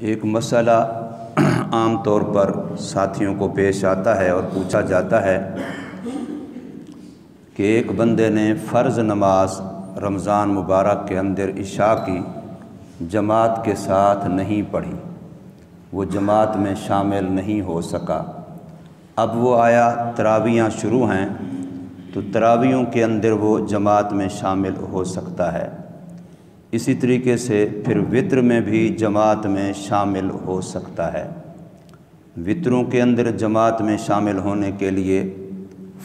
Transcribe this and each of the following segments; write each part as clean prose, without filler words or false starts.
ایک مسئلہ عام طور پر ساتھیوں کو پیش آتا ہے اور پوچھا جاتا ہے کہ ایک بندے نے فرض نماز رمضان مبارک کے اندر عشاء کی جماعت کے ساتھ نہیں پڑھی، وہ جماعت میں شامل نہیں ہو سکا۔ اب وہ آیا تراویحاں شروع ہیں تو تراویحوں کے اندر وہ جماعت میں شامل ہو سکتا ہے۔ اسی طریقے سے پھر وتر میں بھی جماعت میں شامل ہو سکتا ہے۔ وتروں کے اندر جماعت میں شامل ہونے کے لیے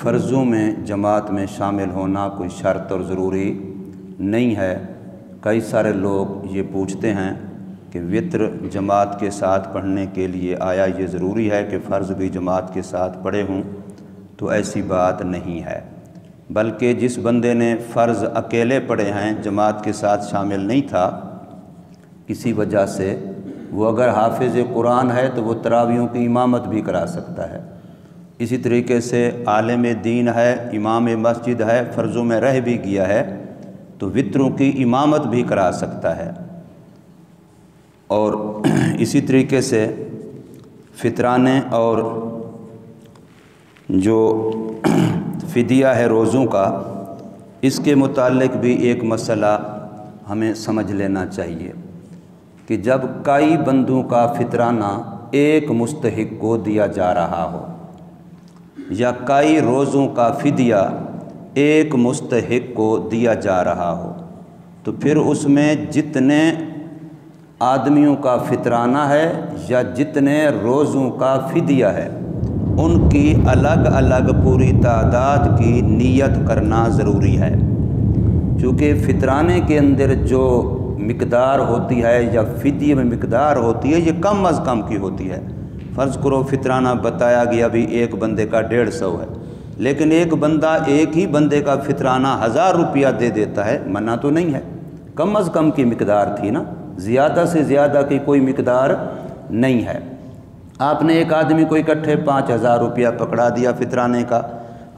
فرضوں میں جماعت میں شامل ہونا کوئی شرط اور ضروری نہیں ہے۔ کئی سارے لوگ یہ پوچھتے ہیں کہ وتر جماعت کے ساتھ پڑھنے کے لیے آیا یہ ضروری ہے کہ فرض بھی جماعت کے ساتھ پڑھے ہوں؟ تو ایسی بات نہیں ہے، بلکہ جس بندے نے فرض اکیلے پڑھے ہیں، جماعت کے ساتھ شامل نہیں تھا کسی وجہ سے، وہ اگر حافظ قرآن ہے تو وہ تراویحوں کی امامت بھی کرا سکتا ہے۔ اسی طریقے سے عالم دین ہے، امام مسجد ہے، فرضوں میں رہ بھی گیا ہے تو وتروں کی امامت بھی کرا سکتا ہے۔ اور اسی طریقے سے فطرانے اور جو فدیہ ہے روزوں کا، اس کے متعلق بھی ایک مسئلہ ہمیں سمجھ لینا چاہیے کہ جب کئی بندوں کا فطرانہ ایک مستحق کو دیا جا رہا ہو یا کئی روزوں کا فدیہ ایک مستحق کو دیا جا رہا ہو، تو پھر اس میں جتنے آدمیوں کا فطرانہ ہے یا جتنے روزوں کا فدیہ ہے، ان کی الگ الگ پوری تعداد کی نیت کرنا ضروری ہے۔ چونکہ فطرانے کے اندر جو مقدار ہوتی ہے یا فدیے میں مقدار ہوتی ہے یہ کم از کم کی ہوتی ہے۔ فرض کرو فطرانہ بتایا گیا بھی ایک بندے کا 150 ہے، لیکن ایک بندہ ایک ہی بندے کا فطرانہ 1000 روپیہ دے دیتا ہے، منع تو نہیں ہے، کم از کم کی مقدار تھی نا، زیادہ سے زیادہ کی کوئی مقدار نہیں ہے۔ آپ نے ایک آدمی کو اکٹھے 5000 روپیہ پکڑا دیا فطرانے کا،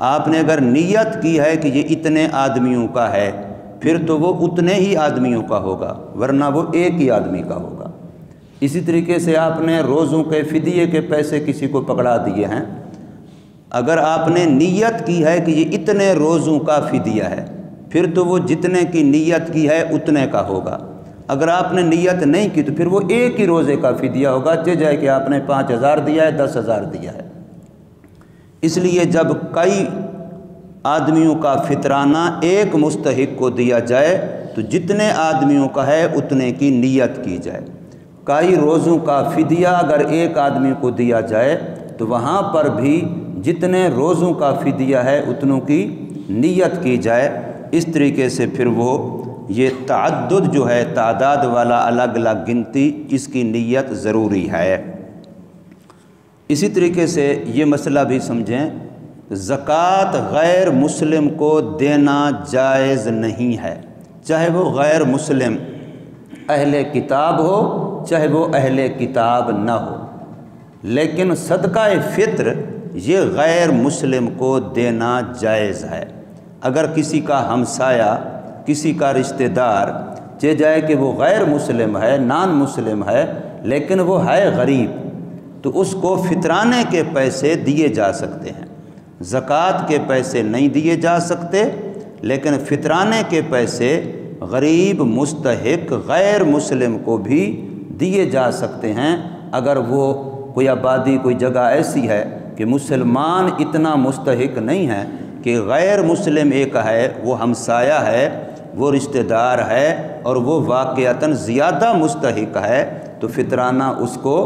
آپ نے اگر نیت کی ہے کہ یہ اتنے آدمیوں کا ہے پھر تو وہ اتنے ہی آدمیوں کا ہوگا، ورنہ وہ ایک ہی آدمی کا ہوگا۔ اسی طریقے سے آپ نے روزوں کے فدیے کے پیسے کسی کو پکڑا دیے ہیں، اگر آپ نے نیت کی ہے کہ یہ اتنے روزوں کا فدیہ ہے پھر تو وہ جتنے کی نیت کی ہے اتنے کا ہوگا۔ اگر آپ نے نیت نہیں کی تو پھر وہ ایک ہی روزے کا فدیہ ہوگا، جائے کہ آپ نے 5000 دیا ہے 10000 دیا ہے۔ اس لیے جب کئی آدمیوں کا فطرانہ ایک مستحق کو دیا جائے تو جتنے آدمیوں کا ہے اتنے کی نیت کی جائے۔ کئی روزوں کا فدیہ اگر ایک آدمی کو دیا جائے تو وہاں پر بھی جتنے روزوں کا فدیہ ہے اتنوں کی نیت کی جائے۔ اس طریقے سے پھر وہ یہ تعدد جو ہے تعداد والا الگ الگ گنتی، اس کی نیت ضروری ہے۔ اسی طریقے سے یہ مسئلہ بھی سمجھیں، زکوٰۃ غیر مسلم کو دینا جائز نہیں ہے، چاہے وہ غیر مسلم اہل کتاب ہو چاہے وہ اہل کتاب نہ ہو، لیکن صدقہ فطر یہ غیر مسلم کو دینا جائز ہے۔ اگر کسی کا ہمسایہ، کسی کا رشتہ دار جائے کہ وہ غیر مسلم ہے، نان مسلم ہے، لیکن وہ ہے غریب، تو اس کو فطرانے کے پیسے دیے جا سکتے ہیں۔ زکوٰۃ کے پیسے نہیں دیے جا سکتے، لیکن فطرانے کے پیسے غریب مستحق غیر مسلم کو بھی دیے جا سکتے ہیں۔ اگر وہ کوئی آبادی کوئی جگہ ایسی ہے کہ مسلمان اتنا مستحق نہیں ہے کہ غیر مسلم ایک ہے، وہ ہمسایہ ہے، وہ رشتہ دار ہے اور وہ واقعتاً زیادہ مستحق ہے، تو فطرانہ اس کو